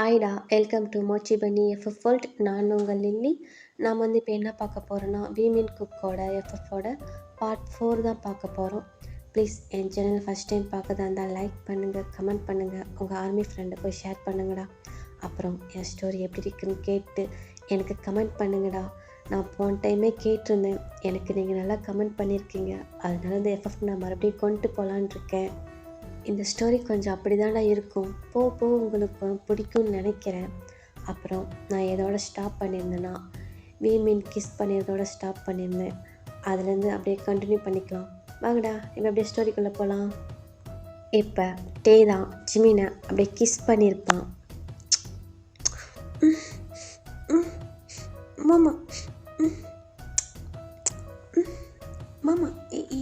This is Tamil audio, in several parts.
ஹாய்டா, வெல்கம் டு மோச்சி பன்னி எஃப்எஃப் வேர்ல்ட். நான் உங்கள் லில்லி. நாம் இப்போ என்ன பார்க்க போகிறோன்னா, வி மீன் குக்கோட எஃப்எஃப்போட பார்ட் 4 தான் பார்க்க போகிறோம். ப்ளீஸ் என் சேனல் ஃபஸ்ட் டைம் பார்க்கறதா இருந்தால் லைக் பண்ணுங்கள், கமெண்ட் பண்ணுங்கள், உங்கள் ஆர்மி ஃப்ரெண்டை போய் ஷேர் பண்ணுங்கடா. அப்புறம் என் ஸ்டோரி எப்படி இருக்குன்னு கேட்டு எனக்கு கமெண்ட் பண்ணுங்கடா. நான் போன டைமே கேட்டிருந்தேன், எனக்கு நீங்கள் நல்லா கமெண்ட் பண்ணியிருக்கீங்க. அதனால இந்த எஃப்எஃப் நான் மறுபடியும் கொண்டு போகலான் இருக்கேன். இந்த ஸ்டோரி கொஞ்சம் அப்படி தானே இருக்கும், போ உங்களுக்கு பிடிக்கும்னு நினைக்கிறேன். அப்புறம் நான் எதோட ஸ்டாப் பண்ணியிருந்தேன்னா, வி மீன் கிஸ் பண்ணியிருந்தோட ஸ்டாப் பண்ணியிருந்தேன். அதுலேருந்து அப்படியே கண்டினியூ பண்ணிக்கலாம் வாங்கடா. இப்போ அப்படியே ஸ்டோரிக்குள்ளே போகலாம். இப்போ டே தான் ஜிமினை அப்படியே கிஸ் பண்ணியிருப்பான். மாமா மாமா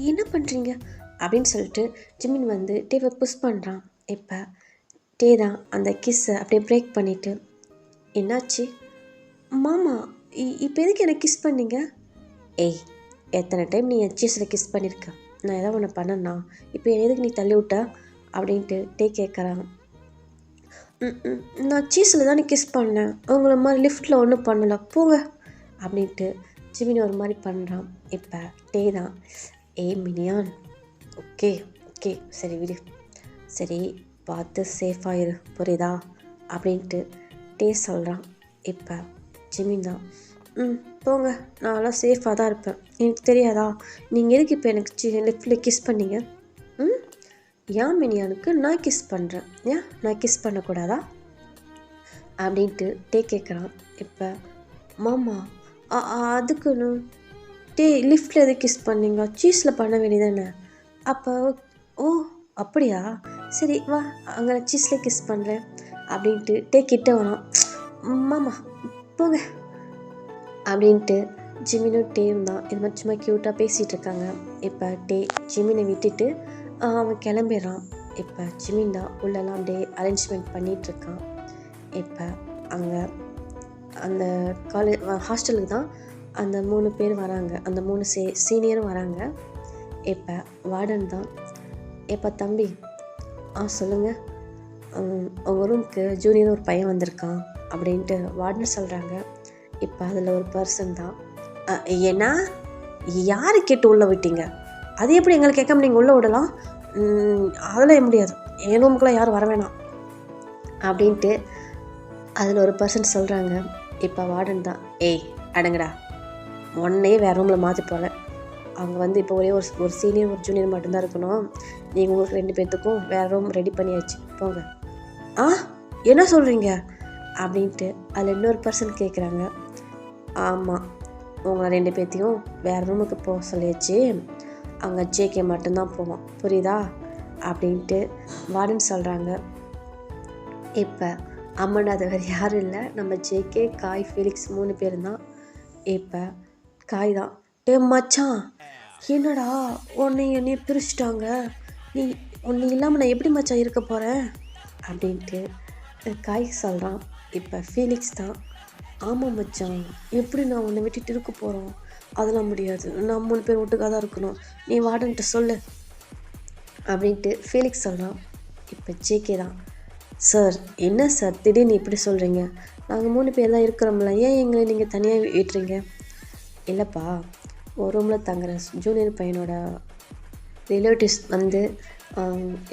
என்ன பண்ணுறீங்க அப்படின்னு சொல்லிட்டு ஜிமின் வந்து டேவை புஷ் பண்ணுறான். இப்போ டே தான் அந்த கிஸ்ஸை அப்படியே பிரேக் பண்ணிவிட்டு, என்னாச்சு மாமா, இப்போ எதுக்கு எனக்கு கிஸ் பண்ணீங்க? ஏய், எத்தனை டைம் நீ என் சீஸில் கிஸ் பண்ணியிருக்க? நான் எதாவது ஒன்று பண்ணேன்னா இப்போ எதுக்கு நீ தள்ளி விட்ட அப்படின்ட்டு டே கேட்குறான். நான் சீஸில் தானே கிஸ் பண்ணேன், அவங்கள மாதிரி லிஃப்ட்டில் ஒன்றும் பண்ணலை போங்க அப்படின்ட்டு ஜிமின் ஒரு மாதிரி பண்ணுறான். இப்போ டே தான், மினியான், ஓகே சரி விடு, சரி பார்த்து சேஃபாக இரு புரியுதா அப்படின்ட்டு டே சொல்கிறான். இப்போ ஜிமின் தான், போங்க, நான்லாம் சேஃபாக தான் இருப்பேன், எனக்கு தெரியாதா? நீங்கள் எதுக்கு இப்போ எனக்கு லெஃப்டில் கிஸ் பண்ணீங்க? ஏன் மினியானுக்கு நான் கிஸ் பண்ணுறேன், ஏன் நான் கிஸ் பண்ணக்கூடாதா அப்படின்ட்டு டே கேட்குறான். இப்போ மாமா அதுக்குன்னு டே லிஃப்ட்டில் எது கிஸ் பண்ணீங்க, சீஸில் பண்ண வேண்டியதானே? அப்போ ஓ அப்படியா, சரி வா அங்கே நான் சீஸில் கிஸ் பண்ணுறேன் அப்படின்ட்டு டே கிட்ட வரான். மாமா போங்க அப்படின்ட்டு ஜிமினும் டேவும் தான் இது மாதிரி சும்மா க்யூட்டாக பேசிகிட்டு இருக்காங்க. இப்போ டே ஜிமினை விட்டுட்டு அவன் கிளம்பிடுறான். இப்போ ஜிமின் தான் உள்ளெல்லாம் அப்படியே அரேஞ்ச்மெண்ட் பண்ணிகிட்ருக்கான். இப்போ அங்கே அந்த ஹாஸ்டலுக்கு தான் அந்த 3 பேர் வராங்க, அந்த 3 சீனியரும் வராங்க. இப்போ வார்டன் தான், இப்போ தம்பி சொல்லுங்கள், உங்கள் ரூமுக்கு ஜூனியர் ஒரு பையன் வந்திருக்கான் அப்படின்ட்டு வார்டன் சொல்கிறாங்க. இப்போ அதில் ஒரு பர்சன் தான், ஏன்னா யாரை கேட்டு உள்ளே விட்டீங்க? அது எப்படி எங்களை கேட்காம நீங்கள் உள்ளே விடலாம்? அதெல்லாம் முடியாது, என் ரூமுக்குலாம் யாரும் வர வேணாம் அப்படின்ட்டு அதில் ஒரு பர்சன் சொல்கிறாங்க. இப்போ வார்டன் தான், அடங்கடா, ஒன்னே வேறு ரூமில் மாற்றி போகல, அவங்க வந்து இப்போ ஒரே ஒரு சீனியர் ஒரு ஜூனியர் மட்டும்தான் இருக்கணும், நீங்கள் உங்களுக்கு 2 பேர்த்துக்கும் வேறு ரூம் ரெடி பண்ணியாச்சு போங்க. என்ன சொல்கிறீங்க அப்படின்ட்டு அதில் இன்னொரு பர்சன் கேட்குறாங்க. ஆமாம், உங்களை 2 பேர்த்தையும் வேறு ரூமுக்கு போக சொல்லியாச்சு, அங்கே ஜேகே மட்டும்தான் போவோம் புரியுதா அப்படின்ட்டு வார்டன் சொல்கிறாங்க. இப்போ அம்மன் அது வேறு யாரும் இல்லை, நம்ம ஜேகே, காய், ஃபீலிக்ஸ் 3 பேர் தான். இப்போ காய் தான், மச்சான் என்னடா என்னைய பிரிச்சுட்டாங்க, உன்னை இல்லாமல் நான் எப்படி மச்சான் இருக்க போகிறேன் அப்படின்ட்டு காய் சொல்கிறான். இப்போ ஃபீலிக்ஸ் தான், ஆமாம் மச்சான், எப்படி நான் உன்னை விட்டுட்டு இருக்க போகிறோம், அதெல்லாம் முடியாது, நான் 3 பேர் ஒட்டுக்காக தான் இருக்கணும், நீ வார்டன்ட்டு சொல்லு அப்படின்ட்டு ஃபீலிக்ஸ் சொல்கிறான். இப்போ ஜேகே தான், சார் என்ன சார் திடீர்னு இப்படி சொல்கிறீங்க, நாங்கள் 3 பேர் தான் இருக்கிறோம்ல, ஏன் எங்களை நீங்கள் தனியாக விட்டுறீங்க? இல்லைப்பா, ஒரு ரூமில் தங்குற ஜூனியர் பையனோட ரிலேட்டிவ்ஸ் வந்து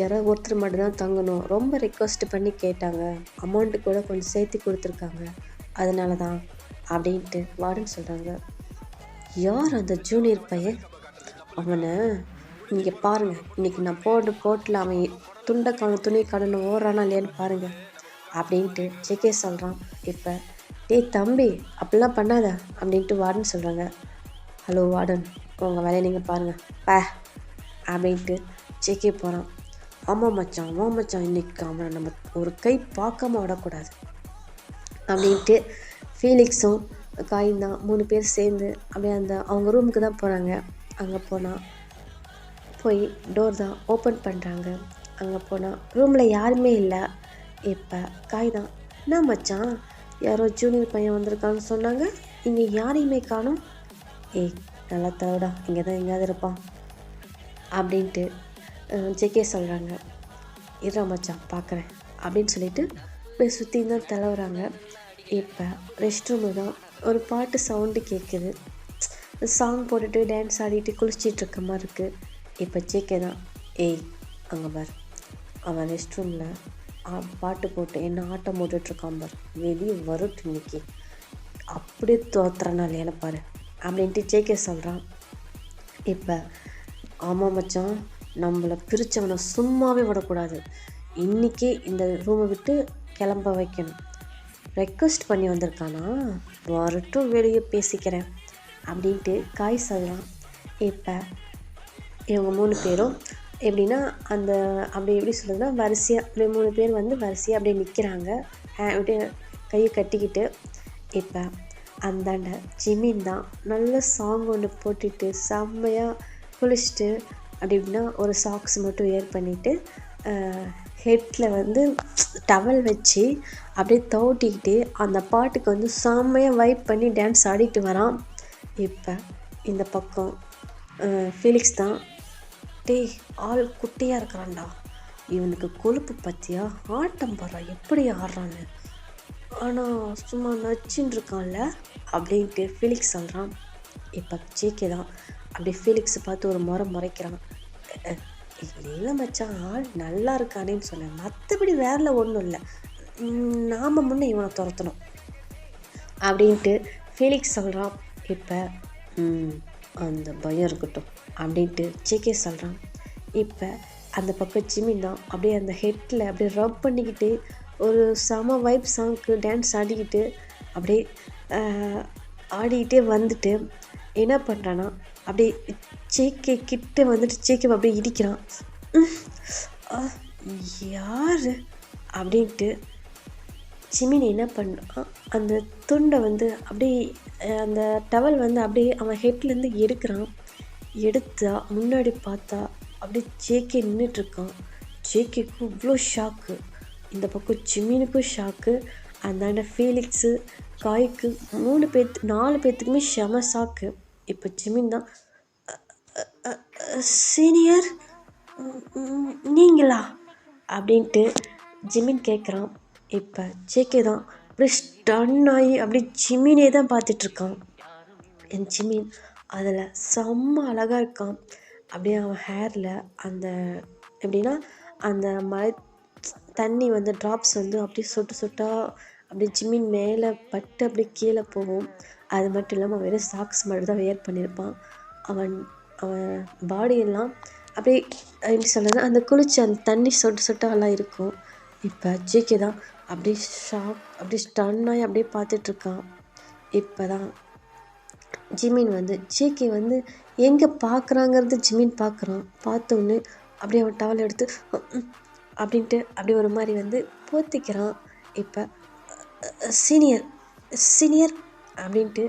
யாராவது ஒருத்தர் மட்டும்தான் தங்கணும், ரொம்ப ரெக்வஸ்ட் பண்ணி கேட்டாங்க, அமௌண்ட்டு கூட கொஞ்சம் சேர்த்து கொடுத்துருக்காங்க, அதனால தான் அப்படின்ட்டு வார்டன் சொல்கிறாங்க. யார் அந்த ஜூனியர் பையன்? அவனை நீங்கள் பாருங்கள், இன்றைக்கி நான் கோட்டில் அவன் துணி கடனை ஓடுறானா இல்லையான்னு பாருங்கள் அப்படின்ட்டு ஜேகே சொல்கிறான். இப்போ தம்பி அப்படிலாம் பண்ணாத அப்படின்ட்டு வார்டன் சொல்கிறாங்க. ஹலோ வார்டன், உங்கள் வேலையை நீங்கள் பாருங்கள் அப்படின்ட்டு ஜேகே போகிறான். ஆமாம் மச்சான், இன்றைக்கி அவனை நம்ம ஒரு கை பார்க்காம விடக்கூடாது அப்படின்ட்டு ஃபீலிக்ஸும் காயும் தான் 3 பேர் சேர்ந்து அப்படியே அவங்க ரூமுக்கு தான் போகிறாங்க. அங்கே போய் டோர் தான் ஓப்பன் பண்ணுறாங்க. அங்கே போனால் ரூமில் யாருமே இல்லை. இப்போ காய் தான், என்ன மச்சான், யாரோ ஜூனியர் பையன் வந்திருக்கான்னு சொன்னாங்க, இங்கே யாரையுமே காணோம். நல்லா தவிடா, இங்கே தான் எங்கேயாவது இருப்பான் அப்படின்ட்டு ஜேகே சொல்கிறாங்க. இருடா மச்சான் பார்க்குறேன் அப்படின்னு சொல்லிட்டு அப்படியே சுற்றி தான் தடவுறாங்க. இப்போ ரெஸ்ட் ரூமு தான் ஒரு பாட்டு சவுண்டு கேட்குது. சாங் போட்டுட்டு டான்ஸ் ஆடிட்டு குளிச்சிட்டு இருக்க மாதிரி இருக்குது. இப்போ ஜேகே தான், ஏய் அங்கே பார், அவன் ரெஸ்ட் ரூமில் பாட்டு போட்டு என்ன ஆட்டம் போட்டுட்ருக்கான் பார், வெளியே வருட்டு இன்னைக்கு அப்படியே தோத்துறனா இல்லையானு பாரு அப்படின்ட்டு ஜேகே சொல்கிறான். இப்போ ஆமாம் மச்சான், நம்மளை பிரித்தவனை சும்மாவே விடக்கூடாது, இன்றைக்கி இந்த ரூமை விட்டு கிளம்ப வைக்கணும். ரெக்வெஸ்ட் பண்ணி வந்திருக்கானா, வரட்டும் வெளியே பேசிக்கிறேன் அப்படின்ட்டு காய் சொல்கிறான். இப்போ இவங்க 3 பேரும் எப்படின்னா அந்த அப்படி எப்படி சொல்கிறதுனா வரிசையாக அப்படியே 3 பேர் வந்து வரிசையாக அப்படியே நிற்கிறாங்க, அப்படியே கையை கட்டிக்கிட்டு. இப்போ அந்தாண்ட ஜிமின் தான் நல்ல சாங் ஒன்று போட்டுட்டு செம்மையாக குளிச்சுட்டு அப்படி இப்படின்னா ஒரு சாக்ஸ் மட்டும் வேர் பண்ணிவிட்டு ஹெட்டில் வந்து டவல் வச்சு அப்படியே தோட்டிக்கிட்டு அந்த பாட்டுக்கு வந்து செம்மையாக வைப் பண்ணி டான்ஸ் ஆடிட்டு வரான். இப்போ இந்த பக்கம் ஃபீலிக்ஸ் தான், டேய் ஆள் குட்டியாக இருக்கிறான்டா, இவனுக்கு கொழுப்பு பற்றியா, ஆட்டம் போடுறா எப்படி ஆடுறான்னு, ஆனால் சும்மா நச்சுன்னு இருக்கான்ல அப்படின்ட்டு ஃபீலிக்ஸ் சொல்கிறான். இப்போ ஜேகே தான் அப்படியே ஃபீலிக்ஸை பார்த்து ஒரு முறைக்கிறான். இல்லை மச்சான், ஆள் நல்லா இருக்கானேன்னு சொன்னேன், மற்றபடி வேறில் ஒன்றும் இல்லை, நாம் முன்னே இவனை துரத்தணும் அப்படின்ட்டு ஃபீலிக்ஸ் சொல்கிறான். இப்போ அந்த பயம் இருக்கட்டும் அப்படின்ட்டு ஜேகே சொல்கிறான். இப்போ அந்த பக்கம் ஜிமின் தான் அப்படியே அந்த ஹெட்டில் அப்படியே ரப் பண்ணிக்கிட்டு ஒரு செம வைப் சாங்க்கு டான்ஸ் ஆடிக்கிட்டு அப்படியே ஆடிக்கிட்டே வந்துட்டு என்ன பண்ணுறான்னா அப்படியே ஜேகே கிட்ட வந்துட்டு ஜேகே அப்படியே இடிக்கிறான். யார் அப்படின்ட்டு ஜிமின் என்ன பண்ணுறான், அந்த துண்டை வந்து அப்படியே அந்த டவல் வந்து அப்படியே அவன் ஹெட்லேருந்து எடுக்கிறான். எடுத்தா முன்னாடி பார்த்தா அப்படியே ஜேகே நின்றுட்டுருக்கான். ஜேகேக்கு இவ்வளோ ஷாக்கு, இந்த பக்கம் ஜிமினுக்கும் ஷாக்கு, அந்தாண்ட ஃபீலிக்ஸு காய்க்கு 4 பேர்த்துக்குமே செம ஷாக்கு. இப்போ ஜிமின் தான், சீனியர் நீங்களா அப்படின்ட்டு ஜிமின் கேட்குறான். இப்போ ஜேகே தான் அப்படியே ஸ்டன் ஆகி அப்படியே ஜிமினே தான் பார்த்துட்ருக்கான். என் ஜிமின் அதில் செம்ம அழகாக இருக்கான். அப்படியே அவன் ஹேரில் அந்த எப்படின்னா அந்த மழை தண்ணி வந்து ட்ராப்ஸ் வந்து அப்படியே சொட்டாக அப்படியே ஜிமின் மேலே பட்டு அப்படியே கீழே போகும். அது மட்டும் இல்லாமல் வெறும் சாக்ஸ் மட்டும் தான் வேர் பண்ணியிருப்பான். அவன் பாடியெல்லாம் அப்படியே எப்படி சொல்கிறது, அந்த குளிச்சு அந்த தண்ணி சொட்டாலாம் இருக்கும். இப்போ ஜேகே தான் அப்படியே அப்படியே ஸ்டன்னாகி அப்படியே பார்த்துட்ருக்கான். இப்போ தான் ஜிமின் வந்து ஜேகே வந்து எங்கே பார்க்குறாங்கிறது ஜிமின் பார்க்குறான். பார்த்தோன்னே அப்படியே அவன் டவல் எடுத்து அப்படின்ட்டு அப்படியே ஒரு மாதிரி வந்து போத்திக்கிறான். இப்போ சீனியர் அப்படின்ட்டு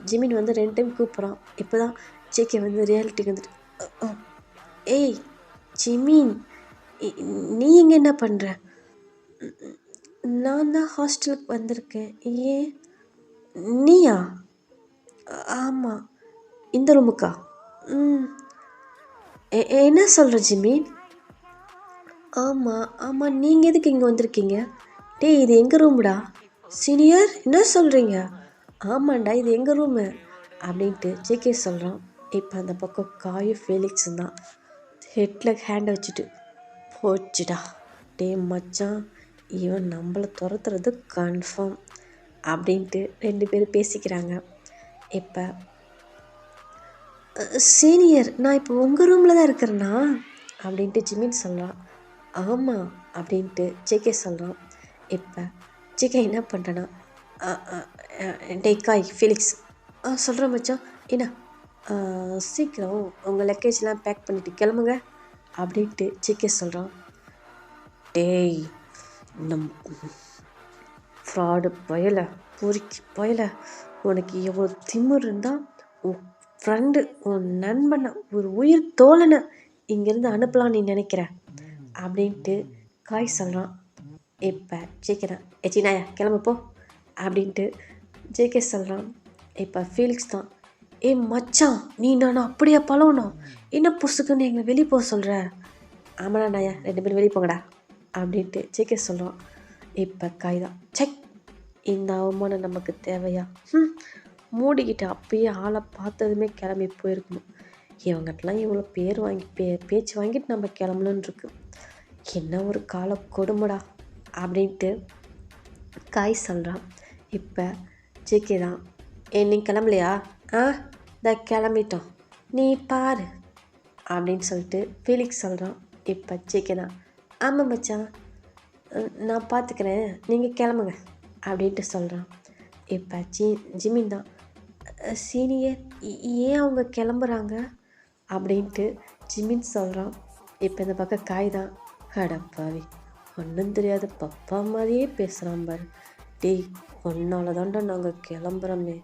ஜிமின் வந்து 2 டைம் கூப்பிட்றான். இப்போ தான் ஜேகே வந்து ரியாலிட்டிக்கு வந்துட்டு, ஏய் ஜிமின் நீ இங்கே என்ன பண்ணுற, நான் தான் ஹாஸ்டலுக்கு வந்திருக்கேன். ஏன் நீயா, ஆமாம் இந்த ரூமுக்கா, என்ன சொல்கிற ஜிமின், ஆமாம் நீங்கள் எதுக்கு இங்கே வந்திருக்கீங்க, டேய் இது எங்கள் ரூமுடா, சீனியர் என்ன சொல்கிறீங்க, ஆமாண்டா இது எங்கள் ரூமு அப்படின்ட்டு ஜேகே சொல்கிறான். இப்போ அந்த பக்கம் காயும் ஃபீலிக்ஸும் தான் ஹெட்டில் ஹேண்டை வச்சுட்டு, போச்சுடா டே மச்சான், இவன் நம்மளை துரத்துறது கன்ஃபார்ம் அப்படின்ட்டு 2 பேரும் பேசிக்கிறாங்க. இப்போ சீனியர் நான் இப்போ உங்கள் ரூமில் தான் இருக்கிறேன்னா அப்படின்ட்டு ஜிமின் சொல்கிறான். ஆமாம் அப்படின்ட்டு ஜேகே சொல்கிறான். இப்போ ஜேகே என்ன பண்ணுறேன்னா, டே காய் ஃபீலிக்ஸ் சொல்கிறேன் மச்சான், என்ன சீக்கிரம் உங்கள் லக்கேஜ்லாம் பேக் பண்ணிவிட்டு கிளம்புங்க அப்படின்ட்டு ஜேகே சொல்கிறான். டேய் நம் ஃப்ராடு பயலை, பொறுக்கி பயலை, உனக்கு எவ்வளோ திமிர் இருந்தால் உன் ஃப்ரெண்டு உன் நண்பனை ஒரு உயிர் தோழனை இங்கேருந்து அனுப்பலாம் நீ நினைக்கிற அப்படின்ட்டு காய் சொல்கிறான். இப்போ ஜேகே தான், சின்னாயா கிளம்புப்போ அப்படின்ட்டு ஜேகே சொல்கிறான். இப்போ ஃபீலிக்ஸ் தான், மச்சான் நீ நான் அப்படியே பழகணும், என்ன புசுக்குன்னு எங்களை வெளியே போக சொல்கிற, ஆமாடா நாயா 2 பேரும் வெளியே போங்கடா அப்படின்ட்டு ஜேகே சொல்கிறான். இப்போ காய்தான் செக் இந்த அவமானம் நமக்கு தேவையா? மூடிக்கிட்டு அப்பயே ஆளை பார்த்ததுமே கிளம்பி போயிருக்கணும். இவங்ககிட்டலாம் இவ்வளோ பேர் வாங்கி பேச்சு வாங்கிட்டு நம்ம கிளம்பணுன்னு இருக்கு. என்ன ஒரு கால கொடுமைடா அப்படின்ட்டு காய் சொல்கிறான். இப்போ ஜேகே தான் நீ கிளம்பலையா? இந்த கிளம்பிட்டோம், நீ பாரு அப்படின்னு சொல்லிட்டு ஃபீலிக்ஸ் சொல்கிறான். இப்போ ஜேகே தான் ஆமாம் மச்சான் நான் பார்த்துக்கிறேன், நீங்கள் கிளம்புங்க அப்படின்ட்டு சொல்கிறான். இப்போ ஜிமின் தான் சீனியர் ஏன் அவங்க கிளம்புறாங்க அப்படின்ட்டு ஜிமின் சொல்கிறான். இப்போ இந்த பக்கம் காய் தான் அடப்பாவி ஒன்றும் தெரியாது பப்பா மாதிரியே பேசுகிறான் பாரு. டேய் ஒன்னால தாண்டா நாங்கள் கிளம்புறோமே.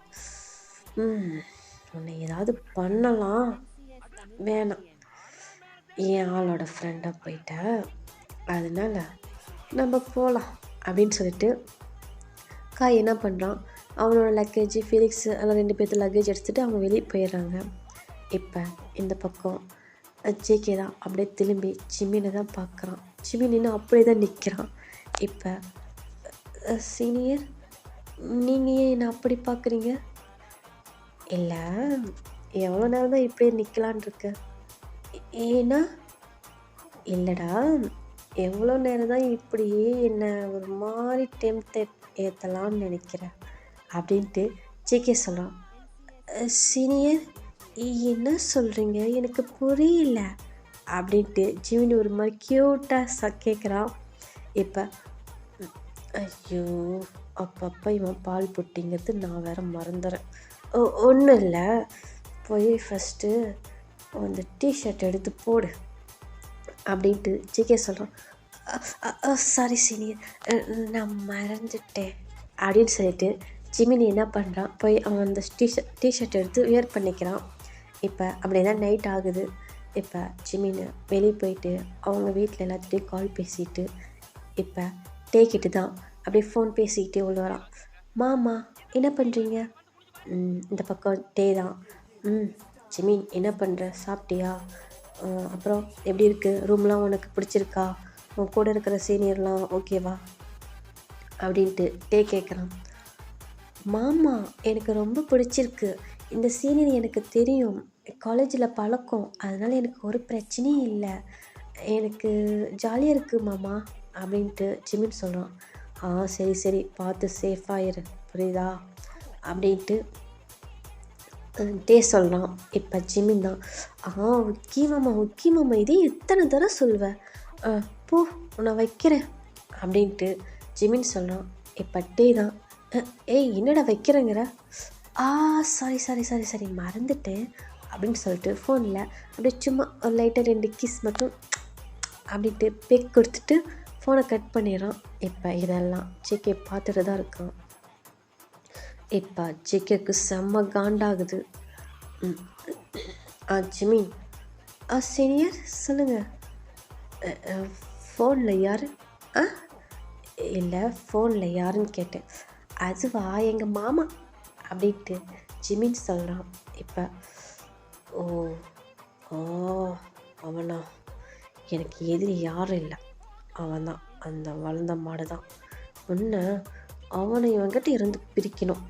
உன்னை ஏதாவது பண்ணலாம், வேணாம் என் ஆளோட ஃப்ரெண்டாக போயிட்ட, அதனால நம்ம போகலாம் அப்படின்னு சொல்லிட்டு காய் என்ன பண்ணுறான், அவனோட லக்கேஜ் ஃபீலிக்ஸ் எல்லாம் 2 பேர்த்து லக்கேஜ் எடுத்துகிட்டு அவங்க வெளியே போயிடுறாங்க. இப்போ இந்த பக்கம் ஜேகே தான் அப்படியே திரும்பி ஜிமினை தான் பார்க்குறான். ஜிமின் இன்னும் அப்படியே தான் நிற்கிறான். இப்போ சீனியர் நீங்கள் ஏன் என்ன அப்படி பார்க்குறீங்க? இல்லை எவ்வளோ நேரம் தான் இப்படியே நிற்கலான் இருக்க? ஏன்னா இல்லைடா எவ்வளோ நேரம் தான் இப்படியே என்னை ஒரு மாதிரி டெம்ப்டட் ஏற்றலான்னு நினைக்கிறேன் அப்படின்ட்டு ஜேகே சொல்கிறான். சீனியர் என்ன சொல்கிறீங்க, எனக்கு புரியல அப்படின்ட்டு ஜிமினி ஒரு மாதிரி க்யூட்டாக கேட்குறான். இப்போ ஐயோ அப்பப்போ இவன் பால் போட்டிங்கிறது நான் வேற மறந்துடுறேன். ஒன்றும் இல்லை, போய் ஃபஸ்ட்டு அந்த டிஷர்ட் எடுத்து போடு அப்படின்ட்டு ஜிகே சொல்கிறான். சாரி சீனியர் நான் மறந்துட்டேன் அப்படின்னு சொல்லிட்டு ஜிமினி என்ன பண்ணுறான், போய் அவன் அந்த டிஷர்ட் எடுத்து வியர் பண்ணிக்கிறான். இப்போ அப்படியே தான் நைட் ஆகுது. இப்போ ஜிமின் வெளியே போயிட்டு அவங்க வீட்டில் எல்லாத்துட்டையும் கால் பேசிட்டு இப்போ டேக்கிட்டு தான் அப்படியே ஃபோன் பேசிக்கிட்டே உள்ள வரான். மாமா என்ன பண்ணுறீங்க? இந்த பக்கம் டே தான். ஜிமின் என்ன பண்ணுற, சாப்பிட்டியா? அப்புறம் எப்படி இருக்குது ரூம்லாம், உனக்கு பிடிச்சிருக்கா? உன் கூட இருக்கிற சீனியர்லாம் ஓகேவா அப்படின்ட்டு டே கேட்குறான். மாமா எனக்கு ரொம்ப பிடிச்சிருக்கு, இந்த சீனியர் எனக்கு தெரியும், காலேஜில் பழக்கம், அதனால் எனக்கு ஒரு பிரச்சனையும் இல்லை, எனக்கு ஜாலியாக இருக்குது மாமா அப்படின்ட்டு ஜிமின் சொல்கிறான். சரி சரி பார்த்து சேஃபாக இரு புரியுதா அப்படின்ட்டு டே சொல்கிறான். இப்போ ஜிமின் தான் ஓகே மாமா இதே எத்தனை தடவை சொல்வேன், போ நான் வைக்கிறேன் அப்படின்ட்டு ஜிமின் சொல்கிறான். இப்போ டே தான் ஏய் என்னடா வைக்கிறேங்கிற? சாரி மறந்துட்டேன் அப்படின்னு சொல்லிட்டு ஃபோனில் அப்படியே சும்மா ஒரு லைட்டாக 2 கிஸ் மட்டும் அப்படின்ட்டு பெக் கொடுத்துட்டு ஃபோனை கட் பண்ணிடுறான். இப்போ இதெல்லாம் ஜேகே பார்த்துட்டு தான் இருக்கான். இப்போ ஜேகேக்கு செம்ம காண்டாகுது. ஜிமின் சீனியர் சொல்லுங்கள். ஃபோனில் யார்? இல்லை ஃபோனில் யாருன்னு கேட்டேன். அதுவா எங்கள் மாமா அப்படின்ட்டு ஜிமின் சொல்கிறான். இப்போ ஓ அவனா, எனக்கு எதிரி யாரும் இல்லை, அவன் தான் அந்த வளர்ந்த மாடு தான், ஒன்று அவனை இவங்கிட்ட இருந்து பிரிக்கணும்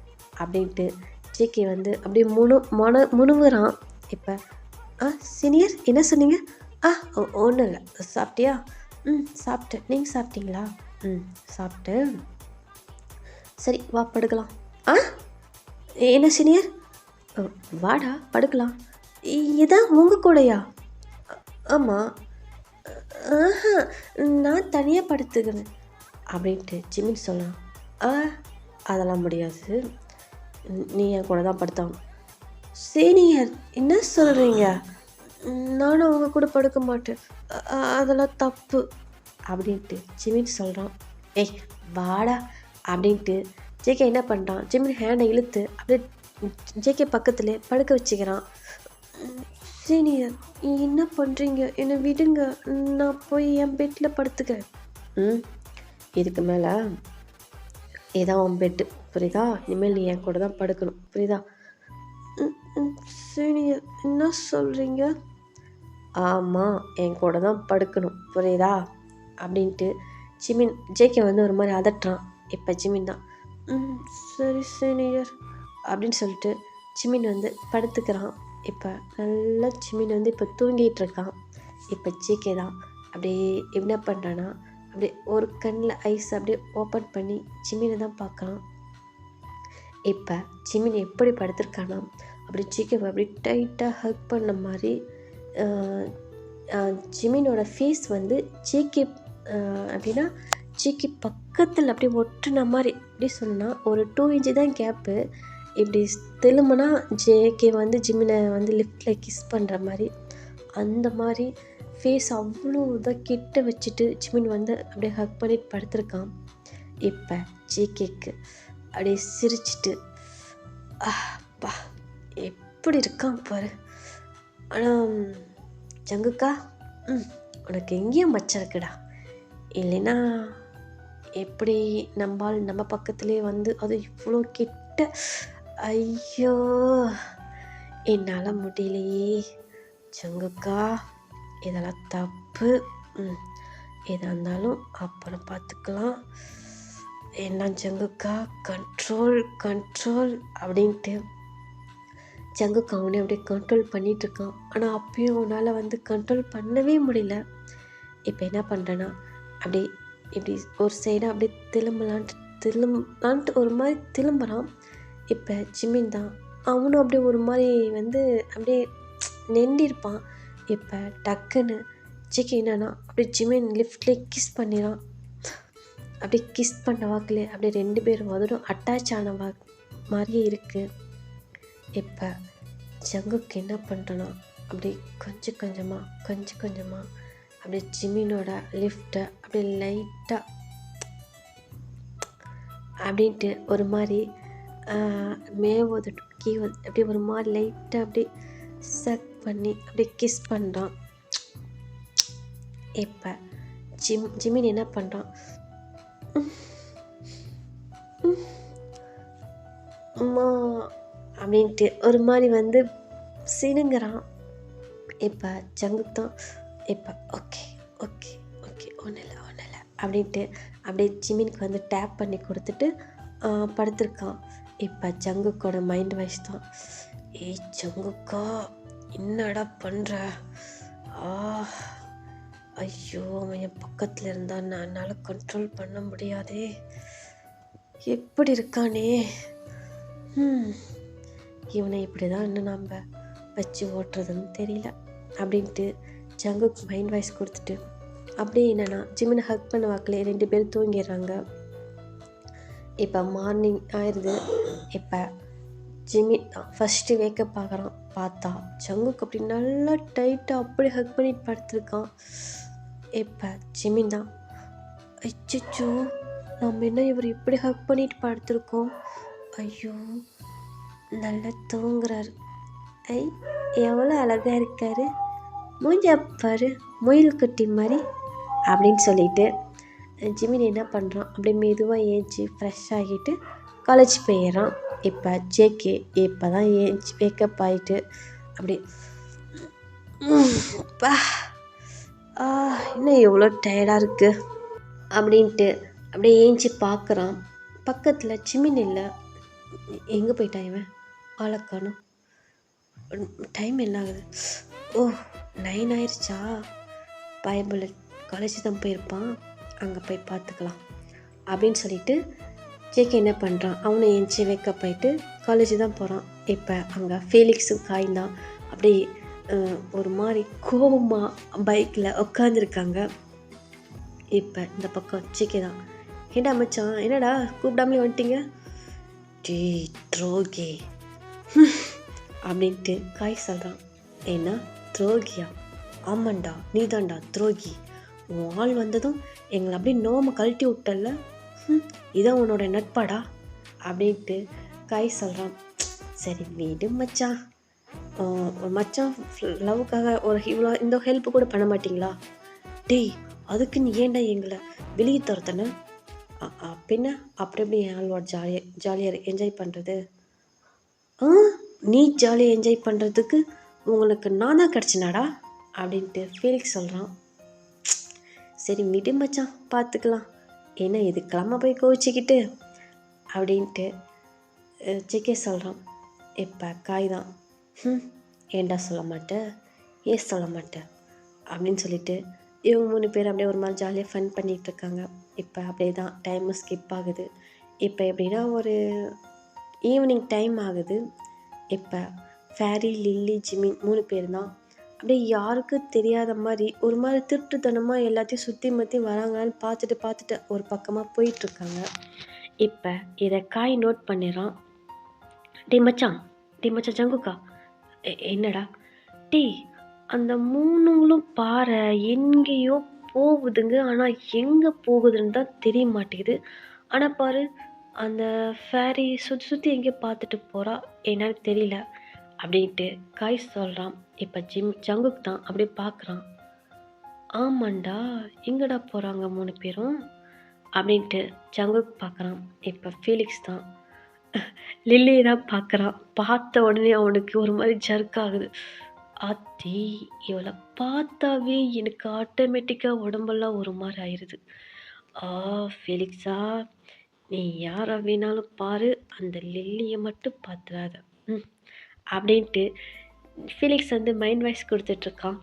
அப்படின்ட்டு ஜேகே வந்து அப்படியே முணுவுறான். இப்போ சீனியர் என்ன சொன்னீங்க? ஒன்றும் இல்லை, சாப்பிட்டியா? சாப்பிட்டேன், நீங்கள் சாப்பிட்டீங்களா? சாப்பிட்டேன், சரி வா படுக்கலாம். என்ன சீனியர்? வாடா படுக்கலாம். இதான் உங்கள் கூடயா? ஆமாம். நான் தனியாக படுத்துக்கிறேன் அப்படின்ட்டு ஜிமின் சொன்னான். அதெல்லாம் முடியாது, நீ என் கூட தான் படுத்தாகணும். சீனியர் என்ன சொல்கிறீங்க? நானும் அவங்க கூட படுக்க மாட்டேன், அதெல்லாம் தப்பு அப்படின்ட்டு ஜிமின் சொல்கிறான். ஏய் வாடா அப்படின்ட்டு ஜேகே என்ன பண்ணுறான், ஜிமின் ஹேண்டை இழுத்து அப்படியே ஜேகே பக்கத்தில் படுக்க வச்சுக்கிறான். சீனியர் என்ன பண்ணுறீங்க, என்னை விடுங்க, நான் போய் என் பெட்டில் படுத்துக்கிறேன். இதுக்கு மேலே இதான் உன் பெட்டு புரியுதா, இனிமேல் நீ என் கூட தான் படுக்கணும் புரியுதா? சீனியர் என்ன சொல்கிறீங்க? ஆமாம் என் கூட தான் படுக்கணும் புரியுதா அப்படின்ட்டு ஜேகே வந்து ஒரு மாதிரி அதட்டுறான். இப்போ ஜிமின் தான் சரி சீனியர் அப்படின்னு சொல்லிட்டு ஜிமின் வந்து படுத்துக்கிறான். இப்போ நல்லா ஜிமின் வந்து இப்போ தூங்கிட்டு இருக்கான். இப்போ ஜேகே தான் அப்படியே என்ன பண்ணுறான்னா அப்படியே ஒரு கண்ணில் ஐஸ் அப்படியே ஓப்பன் பண்ணி ஜிமினை தான் பார்க்கலாம். இப்போ ஜிமின் எப்படி படுத்திருக்கானா அப்படி ஜேகேவை அப்படி டைட்டாக ஹக் பண்ண மாதிரி ஜிமினோட ஃபேஸ் வந்து ஜேகே அப்படின்னா ஜேகே பக்கத்தில் அப்படியே ஒட்டுன மாதிரி அப்படி சொன்னால் ஒரு 2 இன்ச்சு தான் கேப்பு. இப்படி திரும்பினா ஜேகே வந்து ஜிமினை வந்து லிஃப்டில் கிஸ் பண்ணுற மாதிரி அந்த மாதிரி ஃபேஸ் அவ்வளோ இதாக கிட்ட வச்சுட்டு ஜிமின் வந்து அப்படியே ஹக் பண்ணிட்டு படுத்திருக்கான். இப்போ ஜேகேக்கு அப்படியே சிரிச்சிட்டு பா எப்படி இருக்கான் பாரு. ஆனால் ஜங்குக்கா உனக்கு எங்கேயும் மச்சம் இருக்குடா, இல்லைன்னா எப்படி நம்ம பக்கத்துலேயே வந்து அது இவ்வளோ கிட்ட. ஐயோ என்னால் முடியலையே ஜங்குக்கா, இதெல்லாம் தப்பு. எதாக இருந்தாலும் அப்புறம் பார்த்துக்கலாம். என்ன ஜங்குக்கா கண்ட்ரோல் அப்படின்ட்டு ஜங்குக்கா அவனே அப்படியே கண்ட்ரோல் பண்ணிகிட்ருக்கான். ஆனால் அப்பயும் அவனால் வந்து கண்ட்ரோல் பண்ணவே முடியல. இப்போ என்ன பண்ணுறேன்னா அப்படியே இப்படி ஒரு சைடாக அப்படியே திரும்பலான்ட்டு ஒரு மாதிரி திரும்புகிறான். இப்போ ஜிமின் தான் அவனும் அப்படியே ஒரு மாதிரி வந்து அப்படியே நெண்டிருப்பான். இப்போ டக்குன்னு ஜேகே என்னன்னா அப்படியே ஜிமின் லிஃப்ட்லேயே கிஸ் பண்ணிடான். அப்படியே கிஸ் பண்ண வாக்கில் அப்படியே 2 பேரும் அதோடும் அட்டாச் ஆன மாதிரியே இருக்குது. இப்போ ஜங்குக்கு என்ன பண்ணுறனா அப்படியே கொஞ்சம் கொஞ்சமாக அப்படியே ஜிமினோட லிஃப்ட்டை அப்படியே லைட்டாக அப்படின்ட்டு ஒரு மாதிரி மேவது கீவது அப்படியே ஒரு மாதிரி லைட்டாக அப்படியே சக் பண்ணி அப்படியே கிஸ் பண்ணுறான். இப்போ ஜிமின் என்ன பண்ணுறான் அம்மா அப்படின்ட்டு ஒரு மாதிரி வந்து சினுங்கிறான். இப்போ ஜங்குக்கு தான் இப்போ ஓகே ஒன்றும் இல்லை அப்படின்ட்டு அப்படியே ஜிமினுக்கு வந்து டேப் பண்ணி கொடுத்துட்டு படுத்திருக்கான். இப்போ ஜங்குக்கோட மைண்ட் வாய்ஸ் தான் ஜங்குக்கா என்னடா பண்ணுற, ஐயோ அவன் என் பக்கத்தில் இருந்தால் நான் என்னால் கண்ட்ரோல் பண்ண முடியாதே, எப்படி இருக்கானே, இவனை இப்படி தான் இன்னும் நம்ம வச்சு ஓட்டுறதுன்னு தெரியல அப்படின்ட்டு ஜங்குக்கு மைண்ட் வாய்ஸ் கொடுத்துட்டு அப்படியே என்னென்னா ஜிமினை ஹக் பண்ண வாக்கில் 2 பேரும் தூங்கிடுறாங்க. இப்போ மார்னிங் ஆயிடுது. இப்போ ஜிமின் ஃபஸ்ட்டு வேக்கப் ஆகிறான். பார்த்தா ஜங்குக்கு அப்படி நல்லா டைட்டாக அப்படி ஹக் பண்ணிட்டு படுத்துருக்கான். இப்போ ஜிமின் தான் அச்சோ நம்ம என்ன இவர் இப்படி ஹக் பண்ணிட்டு படுத்துருக்கோம், ஐயோ நல்லா தூங்குறாரு, எவ்வளோ அழகாக இருக்காரு, மூஞ்ச பாரு முயல் குட்டி மாதிரி அப்படின்னு சொல்லிட்டு ஜிமின் என்ன பண்ணுறான் அப்படியே மெதுவாக ஏஞ்சி ஃப்ரெஷ் ஆகிட்டு காலேஜ் போயிடுறான். இப்போ ஜேகே இப்போ தான் ஏஞ்சி வேக்கப் ஆகிட்டு அப்படி இன்னும் எவ்வளோ டயர்டாக இருக்குது அப்படின்ட்டு அப்படியே ஏஞ்சி பார்க்குறான். பக்கத்தில் ஜிமின் இல்லை. எங்கே போயிட்டான் இவன், ஆளை காணோம். டைம் என்ன ஆகுது, 9 ஆயிடுச்சா, பைபிள் காலேஜ் தான் போயிருப்பான், அங்கே போய் பார்த்துக்கலாம் அப்படின்னு சொல்லிட்டு ஜேகே என்ன பண்ணுறான், அவனை ஏஞ்சி வேக்கப் ஆகிட்டு காலேஜ் தான் போகிறான். இப்போ அங்கே ஃபேலிக்ஸும் காய்ந்தான் அப்படியே ஒரு மாதிரி கோபமாக பைக்கில் உட்காந்துருக்காங்க. இப்போ இந்த பக்கம் ஜேகே தான், ஏண்டா மச்சான் என்னடா கூப்பிடாமலே வந்துட்டீங்க, டீ த்ரோகே அப்படின்ட்டு காய் சொல்கிறான். ஏன்னா துரோகியா, ஆமாண்டா நீ தாண்டா துரோகி, உன் ஆள் வந்ததும் எங்களை அப்படியே நோமை கழட்டி விட்டல, இதான் உன்னோட நட்பாடா அப்படின்ட்டு காய் சொல்கிறான். சரி வீடு மச்சான், மச்சான் லவ்வுக்காக ஒரு இவ்வளோ இந்த ஹெல்ப் கூட பண்ண மாட்டிங்களா, டேய் அதுக்கு நீ ஏண்டா எங்களை வெளியே துரத்தன, பின்ன அப்படி எப்படி என் ஆள்வாட் ஜாலியாக என்ஜாய் பண்ணுறது, நீ ஜாலியாக என்ஜாய் பண்ணுறதுக்கு உங்களுக்கு நான் தான் கிடச்சினாடா அப்படின்ட்டு ஃபீலிக்ஸ் சொல்கிறான். சரி விடு மச்சான் பார்த்துக்கலாம் என்ன இதுக்கெல்லாமா போய் கோவிச்சிக்கிட்டு அப்படின்ட்டு ஜேகே சொல்கிறான். இப்போ காய் தான் ஏன்டா சொல்ல மாட்டேன், ஏன் சொல்ல மாட்டேன் அப்படின்னு சொல்லிட்டு இவங்க 3 பேர் அப்படியே ஒரு மாதிரி ஜாலியாக ஃபன் பண்ணிகிட்ருக்காங்க. இப்போ அப்படியே தான் டைமும் ஸ்கிப் ஆகுது. இப்போ எப்படின்னா ஒரு ஈவினிங் டைம் ஆகுது. இப்போ ஃபேரி, லில்லி, ஜிமின் 3 பேர் தான் அப்படியே யாருக்கும் தெரியாத மாதிரி ஒரு மாதிரி திருட்டுத்தனமாக எல்லாத்தையும் சுற்றி முற்றி வராங்கன்னு பார்த்துட்டு ஒரு பக்கமாக போயிட்டுருக்காங்க. இப்போ இதை காய் நோட் பண்ணிடுறான். டே மச்சான் ஜங்குக்கா, என்னடா டே அந்த 3ங்களும் பாரு எங்கேயோ போகுதுங்க, ஆனால் எங்கே போகுதுன்னு தான் தெரிய மாட்டேங்குது. ஆனால் பாரு அந்த ஃபேரி சுற்றி எங்கேயோ பார்த்துட்டு போகிறா, என்னன்னு தெரியல அப்படின்ட்டு காய் சொல்கிறான். இப்போ ஜங்குக் தான் அப்படியே பார்க்குறான். ஆமாண்டா எங்கடா போகிறாங்க 3 பேரும் அப்படின்ட்டு ஜங்குக் பார்க்குறான். இப்போ ஃபீலிக்ஸ் தான் லில்லியை தான் பார்க்குறான். பார்த்த உடனே அவனுக்கு ஒரு மாதிரி ஜர்க் ஆகுது. ஆத்தி இவளை பார்த்தாவே எனக்கு ஆட்டோமேட்டிக்காக உடம்பெல்லாம் ஒரு மாதிரி ஆயிடுது. ஃபெலிக்ஸா நீ யாரை வேணாலும் பாரு, அந்த லில்லியை மட்டும் பார்த்துடாத அப்படின்ட்டு ஃபெலிக்ஸ் மைண்ட் வாய்ஸ் கொடுத்துட்ருக்கான்.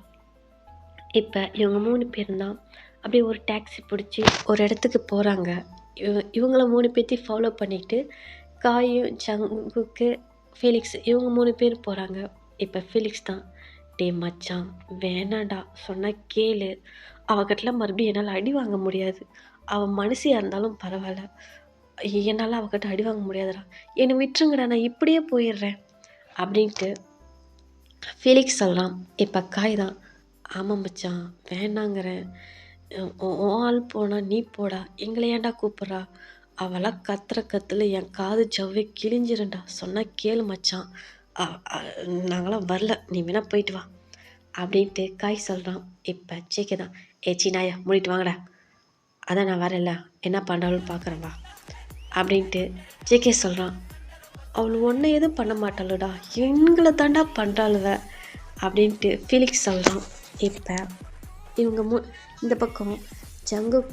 இப்போ இவங்க 3 பேரும் தான் அப்படியே ஒரு டாக்ஸி பிடிச்சி ஒரு இடத்துக்கு போகிறாங்க. இவங்கள 3 பேர்த்தையும் ஃபாலோ பண்ணிவிட்டு காயும், ஜங்குக்கு, ஃபெலிக்ஸ் இவங்க 3 பேர் போகிறாங்க. இப்போ ஃபெலிக்ஸ் தான், டே மச்சான் வேணாண்டா சொன்னால் கேளு, அவகிட்டலாம் மறுபடியும் என்னால் அடி வாங்க முடியாது. அவள் மனுஷியாக இருந்தாலும் பரவாயில்ல, என்னால் அவகிட்ட அடி வாங்க முடியாதுடா, என்னை விட்டுருங்கடா, நான் இப்படியே போயிடுறேன் அப்படின்ட்டு ஃபெலிக்ஸ் சொல்கிறான். இப்போ காய் தான், ஆமாம் மச்சான் வேணாங்கிறேன், ஆள் போனால் நீ போடா, எங்களை ஏன்டா கூப்பிட்றா, அவளாம் கத்துற என் காது ஜவ்வே கிழிஞ்சிருண்டா, சொன்னால் கேளு மச்சான், நாங்களாம் வரல, நீ வேணா போயிட்டு வா அப்படின்ட்டு காய் சொல்கிறான். இப்போ ஜேகே தான், சீனாயா மூடிட்டு வாங்கடா, அதான் நான் வரல, என்ன பண்ணுறாலும் பார்க்குறேன் வா அப்படின்ட்டு ஜேகே சொல்கிறான். அவள் ஒன்றை எதுவும் பண்ண மாட்டாளுடா, எங்களை தாண்டா பண்ணுறாளுவ அப்படின்ட்டு ஃபீலிக்ஸ் சொல்கிறான். இப்போ இவங்க இந்த பக்கம் ஜங்குக்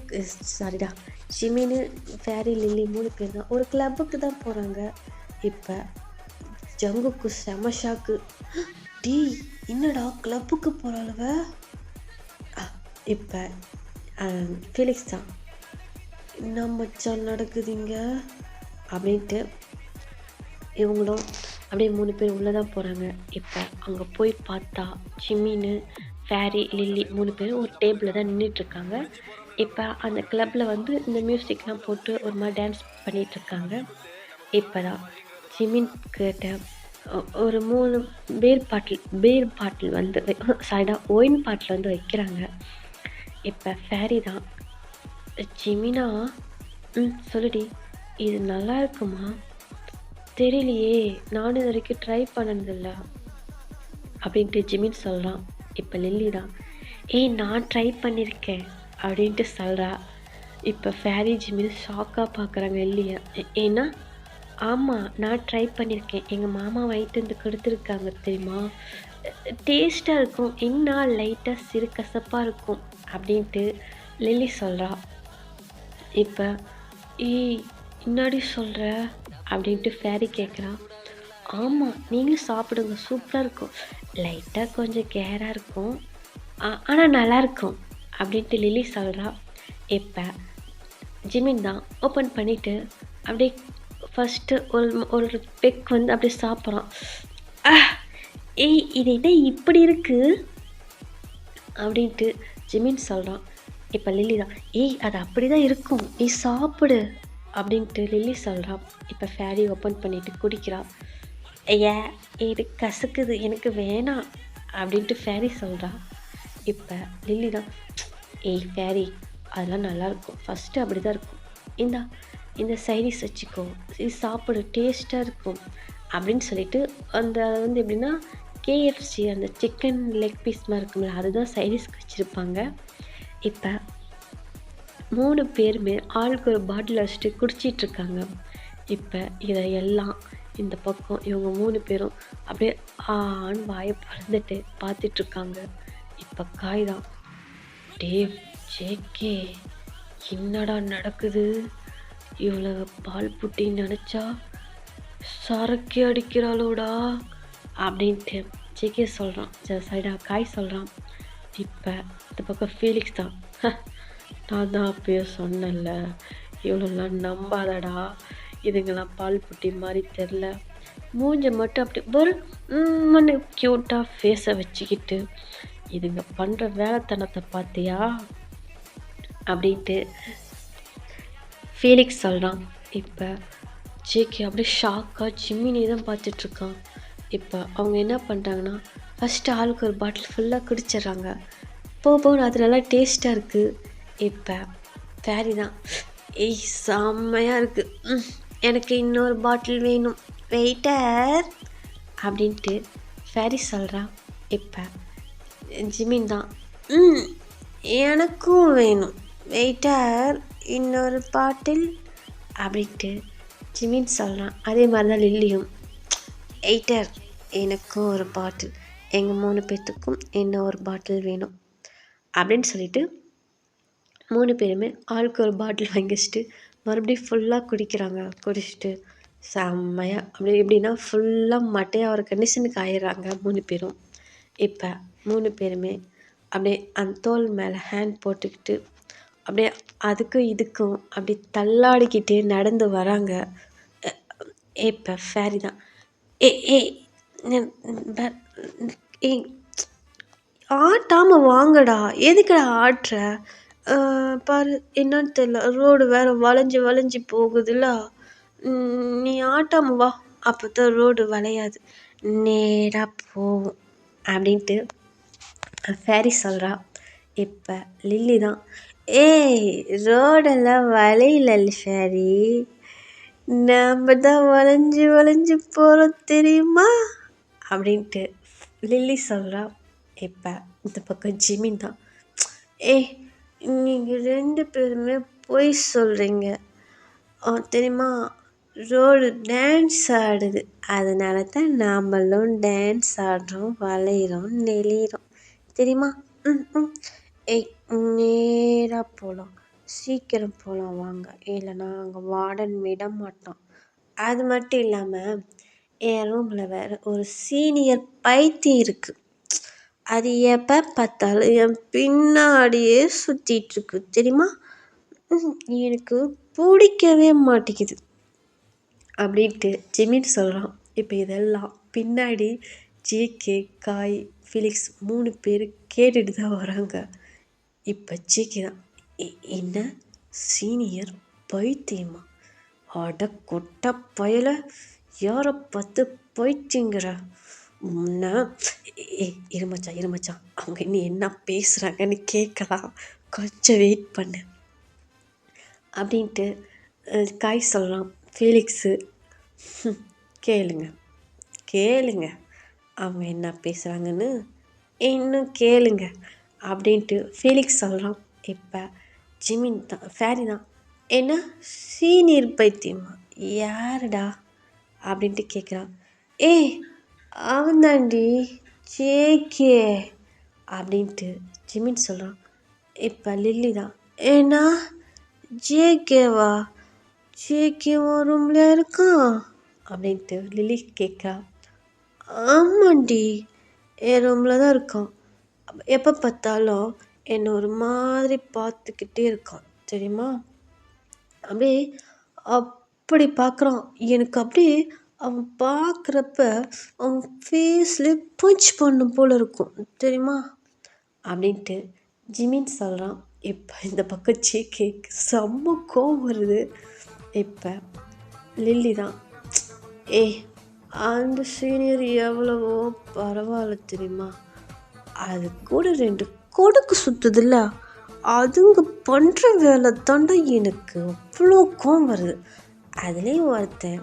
சாரிடா ஜிமின், ஃபேரி, லில்லி 3 பேர் தான் ஒரு கிளப்புக்கு தான் போகிறாங்க. இப்போ ஜங்குக்கு செம ஷாக்கு, டீ என்னடா கிளப்புக்கு போகிறாளுவ. இப்போ ஃபீலிக்ஸ் தான், என்ன மச்சான் நடக்குதுங்க அப்படின்ட்டு இவங்களும் அப்படியே 3 பேர் உள்ளே தான் போகிறாங்க. இப்போ அங்கே போய் பார்த்தா ஜிமின், ஃபேரி, லில்லி 3 பேரும் ஒரு டேபிளில் தான் நின்றுட்டுருக்காங்க. இப்போ அந்த கிளப்பில் இந்த மியூசிக்லாம் போட்டு ஒரு மாதிரி டான்ஸ் பண்ணிகிட்ருக்காங்க. இப்போ தான் ஜிமின் கிட்ட ஒரு 3 பேர் பாட்டில் சாரிடா ஒயின் பாட்டில் வைக்கிறாங்க. இப்போ ஃபேரி தான், ஜிமினா சொல்லுடி இது நல்லா இருக்குமா, தெரியலையே நானும் இது வரைக்கும் ட்ரை பண்ணதில்ல அப்படின்ட்டு ஜிமின் சொல்கிறான். இப்போ லில்லி தான், நான் ட்ரை பண்ணியிருக்கேன் அப்படின்ட்டு சொல்கிறா. இப்போ ஃபேரி, ஜிமின் ஷாக்காக பார்க்குறாங்க லில்லியை. ஏன்னா ஆமாம் நான் ட்ரை பண்ணியிருக்கேன், எங்கள் மாமா வாங்கிட்டு வந்து கொடுத்துருக்காங்க தெரியுமா, டேஸ்ட்டாக இருக்கும், இன்னும் லைட்டாக சிறு கசப்பாக இருக்கும் அப்படின்ட்டு லில்லி சொல்கிறா. இப்போ இன்னாடி சொல்கிற அப்படின்ட்டு ஃபேரி கேட்குறா. ஆமாம் நீங்களும் சாப்பிடுங்க, சூப்பராக இருக்கும், லைட்டாக கொஞ்சம் கேராக இருக்கும், ஆனால் நல்லாயிருக்கும் அப்படின்ட்டு லில்லி சொல்கிறா. இப்போ ஜிமின் தான் ஓப்பன் பண்ணிவிட்டு அப்படியே ஃபஸ்ட்டு ஒரு பெக் அப்படியே சாப்பிட்றான். இது என்ன இப்படி இருக்குது அப்படின்ட்டு ஜிமின் சொல்கிறான். இப்போ லில்லி தான், அது அப்படி தான் இருக்கும், சாப்பிடு அப்படின்ட்டு லில்லி சொல்கிறான். இப்போ ஃபேரி ஓப்பன் பண்ணிவிட்டு குடிக்கிறா. இது கசக்குது எனக்கு வேணாம் அப்படின்ட்டு ஃபேரி சொல்கிறா. இப்போ லில்லி தான், ஃபேரி அதெல்லாம் நல்லாயிருக்கும், ஃபஸ்ட்டு அப்படி தான் இருக்கும், இந்த சைடிஸ் வச்சுக்கோ, இது சாப்பிடு டேஸ்ட்டாக இருக்கும் அப்படின்னு சொல்லிட்டு அந்த எப்படின்னா கேஎஃப்சி அந்த சிக்கன் லெக் பீஸ் மாதிரி இருக்கும்ல, அதுதான் சைடிஸ்க்கு வச்சுருப்பாங்க. இப்போ 3 பேருமே ஆளுக்கு ஒரு பாட்டில் வச்சுட்டு குடிச்சிட்ருக்காங்க. இப்போ இதையெல்லாம் இந்த பக்கம் இவங்க 3 பேரும் அப்படியே ஆன்னு வாயை பறந்துட்டு பார்த்துட்ருக்காங்க. இப்போ காய் தான், டேவ் ஜேகே என்னடா நடக்குது, இவ்வளோ பால் புட்டின்னு நினச்சா சரக்கே அடிக்கிறாளோடா அப்படின்ட்டு ஜேகே சொல்கிறான். சைடா காய் சொல்கிறான். இப்போ இந்த பக்கம் ஃபீலிக்ஸ் தான், நான் தான் அப்பயே சொன்னேன்ல, இவ்வளோலாம் நம்பாதடா, இதுங்கெல்லாம் பால் புட்டி மாதிரி தெரில, மூஞ்ச மட்டும் அப்படி ஒரு மண்ணு க்யூட்டாக ஃபேஸை வச்சுக்கிட்டு இதுங்க பண்ணுற வேலைத்தனத்தை பார்த்தியா அப்படின்ட்டு ஃபீலிக்ஸ் சொல்கிறான். இப்போ ஜேகே அப்படியே ஷாக்காக ஜிம்மினி தான் பார்த்துட்ருக்கான். இப்போ அவங்க என்ன பண்ணுறாங்கன்னா, ஃபஸ்ட்டு ஆளுக்கு ஒரு பாட்டில் ஃபுல்லாக குடிச்சிட்றாங்க. போகணும் அதுலலாம் டேஸ்ட்டாக இருக்குது. இப்போ ஃபேரி தான், ஏய் செம்மையாக இருக்குது, எனக்கு இன்னொரு பாட்டில் வேணும் வெயிட்டர் அப்படின்ட்டு ஃபேரி சொல்கிறா. இப்போ ஜிமின் தான், எனக்கும் வேணும் வெயிட்டர் இன்னொரு பாட்டில் அப்படின்ட்டு ஜிமின் சொல்கிறான். அதே மாதிரி தான் லில்லியும், வெயிட்டர் எனக்கும் ஒரு பாட்டில், எங்கள் 3 பேர்த்துக்கும் இன்னும் ஒரு பாட்டில் வேணும் அப்படின்னு சொல்லிட்டு 3 பேருமே ஆளுக்கு ஒரு பாட்டில் வாங்கி வச்சுட்டு மறுபடியும் ஃபுல்லாக குடிக்கிறாங்க. குடிச்சிட்டு செம்மையாக அப்படியே எப்படின்னா ஃபுல்லாக மட்டையாக ஒரு கண்டிஷனுக்கு ஆயிடுறாங்க 3 பேரும். இப்போ 3 பேருமே அப்படியே அந்த தோல் மேலே ஹேண்ட் போட்டுக்கிட்டு அப்படியே அதுக்கும் இதுக்கும் அப்படி தள்ளாடிக்கிட்டே நடந்து வராங்க. இப்போ ஃபேரி தான், ஏ ஏ ஏய் ஆட்டாமல் வாங்கடா, எதுக்குடா ஆட்டுற, பாரு என்னன்னு தெரியல, ரோடு வேறு வளைஞ்சி வளைஞ்சி போகுதுல்ல, நீ ஆட்டாமல் வா, அப்போ தான் ரோடு வளையாது, நேராக போகும் அப்படின்ட்டு ஃபேரி சொல்கிறா. இப்போ லில்லி தான், ஏய் ரோடெல்லாம் வளையல ஃபேரி, நம்ம தான் வளைஞ்சி வளைஞ்சி போகிறோம் தெரியுமா அப்படின்ட்டு லில்லி சொல்கிறா. இப்போ இந்த பக்கம் ஜிமின் தான், ஏய் நீங்கள் 2 பேருமே பொய் சொல்கிறீங்க தெரியுமா, ரோடு டான்ஸ் ஆடுது, அதனால தான் நாமளும் டான்ஸ் ஆடுறோம், வளையிறோம், நெளிகிறோம் தெரியுமா. ஏய் நேராக போகலாம், சீக்கிரம் போகலாம் வாங்க, இல்லைனா அங்கே வார்டன் விட மாட்டோம். அது மட்டும் இல்லாமல் என் ரூமில் வேறு ஒரு சீனியர் பைத்தியம் இருக்குது, அது எப்போ பார்த்தாலும் என் பின்னாடியே சுற்றிட்டுருக்கு தெரியுமா, எனக்கு பிடிக்கவே மாட்டேங்குது அப்படின்ட்டு ஜிமின் சொல்கிறான். இப்போ இதெல்லாம் பின்னாடி ஜேகே, காய், ஃபீலிக்ஸ் 3 பேர் கேட்டுட்டு தான் வராங்க. இப்போ ஜேகே தான், என்ன சீனியர் பைத்தியமா, அட கொட்ட பயல, யாரை பார்த்து பைத்தியங்கிற முன்ன, இருமச்சான் அவங்க இன்னும் என்ன பேசுகிறாங்கன்னு கேட்கலாம், கொஞ்சம் வெயிட் பண்ணு அப்படின்ட்டு காய் சொல்லலாம். ஃபீலிக்ஸு, கேளுங்க அவங்க என்ன பேசுகிறாங்கன்னு இன்னும் கேளுங்க அப்படின்ட்டு ஃபீலிக்ஸ் சொல்கிறான். இப்போ ஜிமின் தான், ஃபேரி தான், என்ன சீனியர் பைத்தியமா, யாருடா அப்படின்ட்டு கேட்குறான். ஏய் அவன்தாண்டி ஜேகே அப்படின்ட்டு ஜிமின் சொல்கிறான். இப்போ லில்லி தான், ஏன்னா ஜேகேவா, ஜேகே உன் ரூம்ல இருக்கான் அப்படின்ட்டு லில்லி கேட்குறா. ஆமாண்டி என் ரூமில் தான் இருக்கான், எப்போ பார்த்தாலும் என்னை ஒரு மாதிரி பார்த்துக்கிட்டே இருக்கான் தெரியுமா, அப்படியே அப்படி பார்க்குறான், எனக்கு அப்படியே அவன் பார்க்குறப்ப அவன் ஃபேஸ்லேயே பஞ்ச் பண்ணும் போல் இருக்கும் தெரியுமா அப்படின்ட்டு ஜிமின் சொல்கிறான். இப்போ இந்த பக்கம் ஜேகேக்கு செம்ம கோவம் வருது. இப்போ லில்லி தான், ஏய் அந்த சீனியர் எவ்வளவோ பரவாயில்ல தெரியுமா, அது கூட 2 கொடுக்கு சுற்றுதில்ல, அதுங்க பண்ணுற வேலை தாண்டா எனக்கு அவ்வளோ கோவம் வருது. அதுலேயும் ஒருத்தன்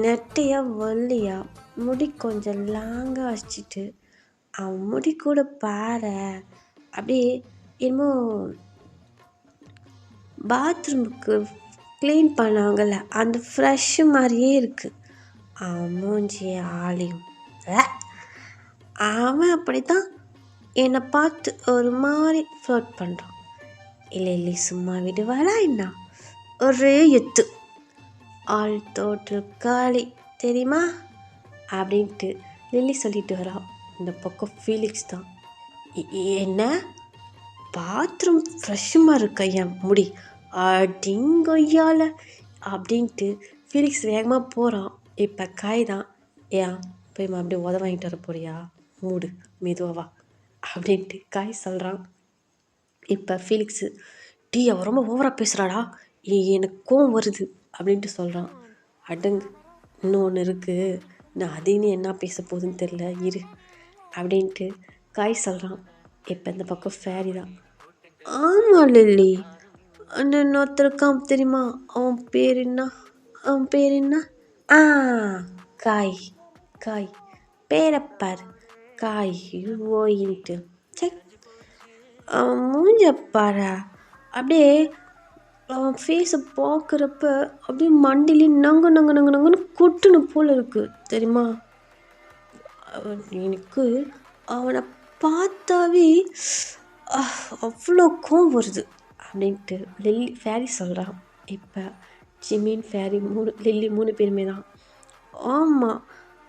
நெட்டையாக வள்ளியாக முடி கொஞ்சம் லாங்காக வச்சுட்டு, அவன் முடி கூட பாரு அப்படியே என்னமோ பாத்ரூமுக்கு க்ளீன் பண்ணாங்கல்ல அந்த ஃப்ரெஷ்ஷு மாதிரியே இருக்குது அவன் மூஞ்சி ஆளையும். அவன் அப்படி தான் என்னை பார்த்து ஒரு மாதிரி ஃப்ளோட் பண்ணுறான். இல்லை இல்லை சும்மா விடுவாளா என்ன? ஒரே எத்து ஆள் தோற்று காலி தெரியுமா அப்படின்ட்டு லில்லி சொல்லிட்டு வரா. இந்த பக்கம் ஃபீலிக்ஸ் தான், என்ன பாத்ரூம் ஃப்ரெஷ்ஷுமாக இருக்க என் முடி அடிங்கொய்யால அப்படின்ட்டு ஃபீலிக்ஸ் வேகமாக போகிறான். இப்போ காய் தான், ஏன் போய் அப்படியே உத வாங்கிட்டு வர போறியா, மூடு மெதுவா அப்படின்ட்டு காய் சொல்கிறான். இப்போ ஃபீலிக்ஸு அவ ரொம்ப ஓவராக பேசுகிறாடா, எனக்கு கோவம் வருது அப்படின்ட்டு சொல்கிறான். அடங்கு, இன்னும் ஒன்று இருக்குது, நான் அதைன்னு என்ன பேச போகுதுன்னு தெரில இரு அப்படின்ட்டு காய் சொல்கிறான். இப்போ இந்த பக்கம் ஃபேரி தான், ஆமாம் லில்லி, அந்த இன்னொருத்தருக்கான் தெரியுமா, அவன் பேர் என்ன? ஆ காய் காய் பேரப்பார் காய் ஓயின்ட்டு செக் அவன் மூஞ்சப்பாரா, அப்படியே அவன் ஃபேஸை பார்க்குறப்ப அப்படியே மண்டிலே நங்குன்னு கொட்டுன்னு போல் இருக்குது தெரியுமா. எனக்கு அவனை பார்த்தாவே அவ்வளோ கோவம் வருது அப்படின்ட்டு லில்லி ஃபேரி சொல்கிறான். இப்போ ஜிமின் ஃபேரி லில்லி 3 பேருமே தான், ஆமாம்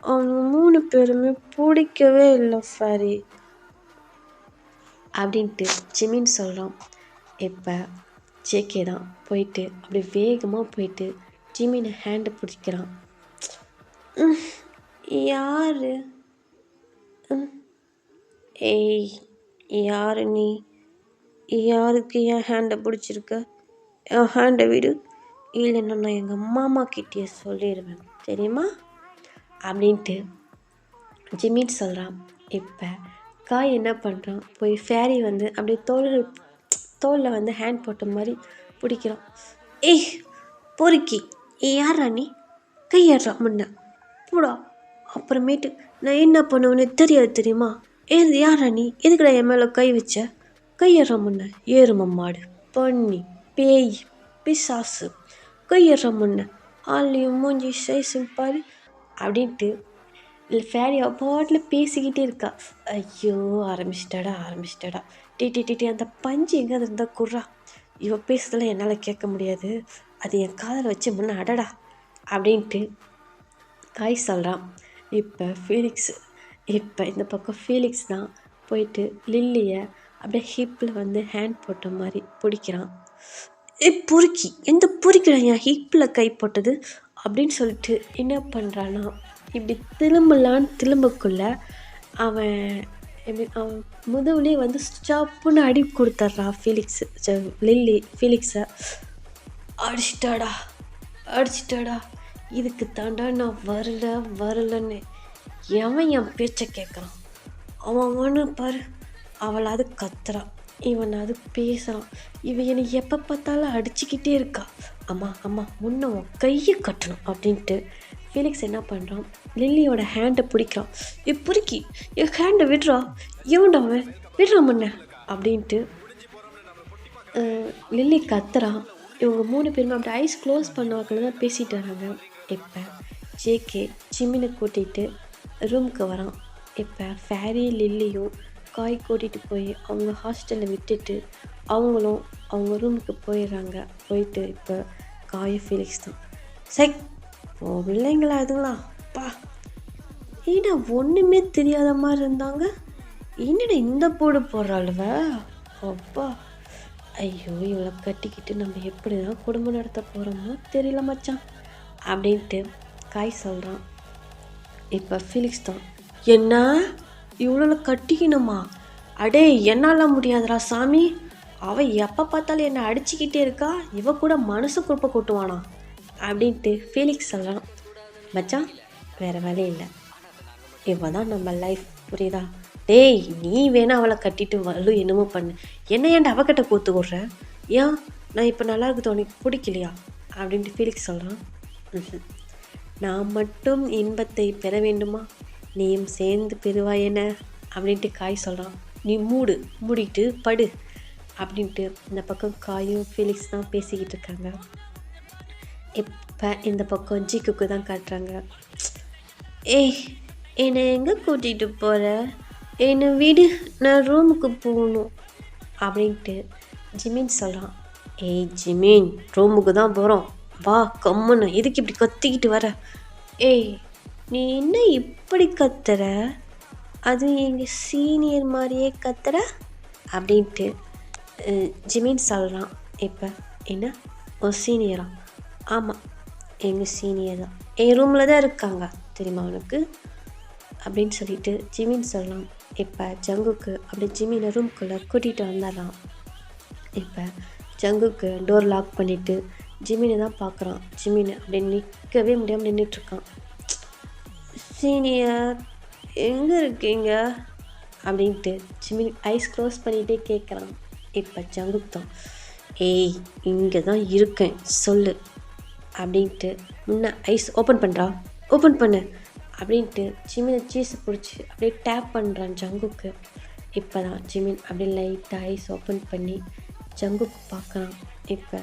அவங்க 3 பேருமே பிடிக்கவே இல்லை ஃபேரி அப்படின்ட்டு ஜிமின் சொல்கிறான். இப்போ ஜேகே தான் போயிட்டு அப்படியே வேகமாக போயிட்டு ஜிமினை ஹேண்டை பிடிக்கிறான். யார்? ஏய் யார் நீ? யாருக்கு என் ஹேண்டை பிடிச்சிருக்க? என் ஹேண்டை விடு, இல்லைன்னா நான் எங்கள் மாமா கிட்டேயே சொல்லிடுவேன் தெரியுமா அப்படின்ட்டு ஜிமின் சொல்கிறான். இப்போ காய் என்ன பண்ணுறான், போய் ஃபேரி வந்து அப்படியே தோலில் வந்து ஹேண்ட் போட்ட மாதிரி பிடிக்கிறான். ஏய் பொறுக்கி, யாரா நீ? கையாடுறா முன்ன போடா. அப்புறமேட்டு நான் என்ன பண்ணுவேன்னு தெரியாது தெரியுமா. யாரா நீ? எதுக்குடா என் மேலே கை வச்ச? கையேற முன்ன ஏறும மாடு பண்ணி பேய் பிசாசு, கையேற முன்ன ஆள்லையும் மூஞ்சி சைஸும் பாரு அப்படின்ட்டு ஃபேரி பாட்டில் பேசிக்கிட்டே இருக்கா. ஐயோ ஆரம்பிச்சிட்டாடா. டி அந்த பஞ்சு எங்கே இருந்தால் குர்றா, இவ பேசுறதெல்லாம் என்னால் கேட்க முடியாது, அது என் காதில் வச்சு முன்ன அடடா அப்படின்ட்டு காய் சொல்கிறான். இப்போ இந்த பக்கம் ஃபீலிக்ஸ் தான் போயிட்டு லில்லியை அப்படியே ஹிப்பில் வந்து ஹேண்ட் போட்ட மாதிரி பிடிக்கிறான். பொறுக்கி, எந்த பொறுக்கிடா என் ஹிப்பில் கை போட்டது அப்படின்னு சொல்லிட்டு என்ன பண்ணுறான்னா, இப்படி திரும்பக்குள்ள அவன் முதுகுலேயே வந்து ஸ்டாப்புன்னு அடி கொடுத்துட்றான் லில்லி ஃபீலிக்ஸை. அடிச்சிட்டாடா, இதுக்கு தாண்டா நான் வரலன்னு எவன் என் பேச்சை கேட்குறான். அவனு பாரு, அவளாவது கத்துறான், இவன் அது பேசுகிறான், இவன் என்னை எப்போ பார்த்தாலும் அடிச்சுக்கிட்டே இருக்கா. அம்மா முன்ன உன் கையை கட்டணும் அப்படின்ட்டு ஃபீலிக்ஸ் என்ன பண்ணுறான், லில்லியோட ஹேண்டை பிடிக்கிறான். பொறுக்கி என் ஹேண்டை விடுறா, எவன்டாவன் விடுறா முன்ன அப்படின்ட்டு லில்லி கத்துறான். இவங்க 3 பேருமே அப்படி ஐஸ் க்ளோஸ் பண்ணுவாக்கில் தான் பேசிகிட்டு வராங்க. இப்போ ஜேகே ஜிமினை கூட்டிகிட்டு ரூமுக்கு வரான். இப்போ ஃபேரி லில்லியும் காய் கூட்டிகிட்டு போய் அவங்க ஹாஸ்டலில் விட்டுட்டு அவங்களும் அவங்க ரூமுக்கு போயிடுறாங்க. போயிட்டு இப்போ காய் ஃபீலிக்ஸ் தான், பிள்ளைங்களா அதுங்களா அப்பா, ஏன்னா ஒன்றுமே தெரியாத மாதிரி இருந்தாங்க, என்னடா இந்த போடு போடுறாளுவ அப்பா, ஐயோ இவளை கட்டிக்கிட்டு நம்ம எப்படி தான் குடும்பம் நடத்த போகிறோமோ தெரியல மச்சான் அப்படின்ட்டு காய் சொல்கிறான். இப்போ ஃபீலிக்ஸ் தான், என்ன இவ்வளோ கட்டிக்கணுமா, அடே என்னால் முடியாதுடா சாமி, அவள் எப்போ பார்த்தாலும் என்னை அடிச்சுக்கிட்டே இருக்கா, இவ கூட மனசு குறுப்ப கொட்டுவானா அப்படின்ட்டு ஃபீலிக்ஸ் சொல்கிறான். மச்சான் வேறு வேலை இல்லை, இவ தான் நம்ம லைஃப், புரியுதா? டேய் நீ வேணா அவளை கட்டிட்டு வலு என்னமோ பண்ணு, என்ன ஏன்டா அவகிட்ட கூத்து விட்ற, ஏன் நான் இப்போ நல்லா இருக்குது உனக்கு பிடிக்கலையா அப்படின்ட்டு ஃபீலிக்ஸ் சொல்கிறான். நான் மட்டும் இன்பத்தை பெற வேண்டுமா, நீயும் சேர்ந்து பெறுவாய் என்ன அப்படின்ட்டு காய் சொல்கிறான். நீ மூடிட்டு படு அப்படின்ட்டு இந்த பக்கம் காயும் ஃபீலிக்ஸ் தான் பேசிக்கிட்டு இருக்காங்க. இப்போ இந்த பக்கம் ஜிக்குக்கு தான் காட்டுறாங்க. ஏய் என்னை எங்கே கூட்டிகிட்டு போகிற, என்னை விடு, நான் ரூமுக்கு போகணும் அப்படின்ட்டு ஜிமின் சொல்கிறான், ஏய் ஜிமின், ரூமுக்கு தான் போகிறோம், வா கம்முன்னு, எதுக்கு இப்படி கத்திக்கிட்டு வர? ஏய் நீ என்ன இப்படி கத்துற, அதுவும் எங்கள் சீனியர் மாதிரியே கத்துற அப்படின்ட்டு ஜிமின் சொல்கிறான். இப்போ என்ன, ஒரு சீனியரா? ஆமாம், எங்கள் சீனியர் தான், என் ரூமில் தான் இருக்காங்க, தெரியுமா உனக்கு அப்படின்னு சொல்லிட்டு ஜிமின் சொல்லலாம். இப்போ ஜங்குக்கு அப்படி ஜிமினை ரூம்குள்ளே கூட்டிகிட்டு வந்துடுறான். இப்போ ஜங்குக்கு டோர் லாக் பண்ணிவிட்டு ஜிமினை தான் பார்க்குறான். ஜிமினை அப்படி நிற்கவே முடியாமல் நின்றுட்டுருக்கான். சீனியர் எங்கே இருக்கீங்க அப்படின்ட்டு ஜிமின் ஐஸ் க்ளோஸ் பண்ணிகிட்டே கேட்குறான். இப்போ ஜங்குக்கு தான், ஏய் இங்கே தான் இருக்கேன் சொல்லு அப்படின்ட்டு முன்ன ஐஸ் ஓப்பன் பண்ணு அப்படின்ட்டு ஜிமினை சீஸை பிடிச்சி அப்படியே டேப் பண்ணுறான் ஜங்குக்கு. இப்போ தான் ஜிமின் அப்படியே லைட்டாக ஐஸ் ஓப்பன் பண்ணி ஜங்குக்கு பார்க்குறான். இப்போ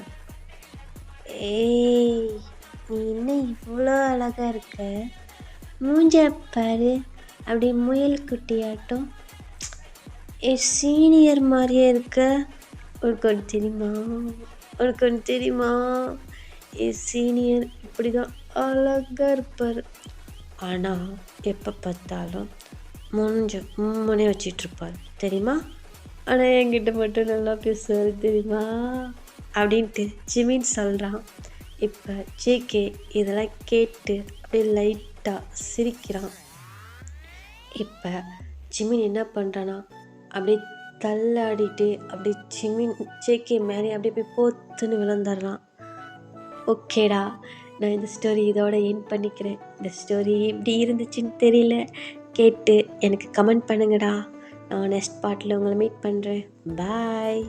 ஏய் நீ இன்னும் இவ்வளோ அழகாக இருக்க, மூஞ்ச பாரு அப்படியே முயல் குட்டியாட்டம், சீனியர் மாதிரியே இருக்க, உனக்கு ஒன்று தெரியுமா சீனியர் இப்படி தான் அழகாக இருப்பார், ஆனால் எப்போ பார்த்தாலும் முன்னே வச்சிட்ருப்பார் தெரியுமா, ஆனால் என்கிட்ட மட்டும் நல்லா பேசுவார் தெரியுமா அப்படின்ட்டு ஜிமின் சொல்கிறான். இப்போ ஜேகே இதெல்லாம் கேட்டு அப்படியே லைட்டாக சிரிக்கிறான். இப்போ ஜிமின் என்ன பண்ணுறான்னா அப்படியே தள்ளாடிட்டு அப்படியே ஜேகே மேலே அப்படியே போய் போத்துன்னு விழுந்துடுறான். ஓகேடா, நான் இந்த ஸ்டோரி இதோட எண்ட் பண்ணிக்கிறேன். இந்த ஸ்டோரி எப்படி இருந்துச்சுன்னு தெரியல, கேட்டு எனக்கு கமெண்ட் பண்ணுங்கடா. நான் நெக்ஸ்ட் பார்ட்டில் உங்களை மீட் பண்ணுறேன். பாய்.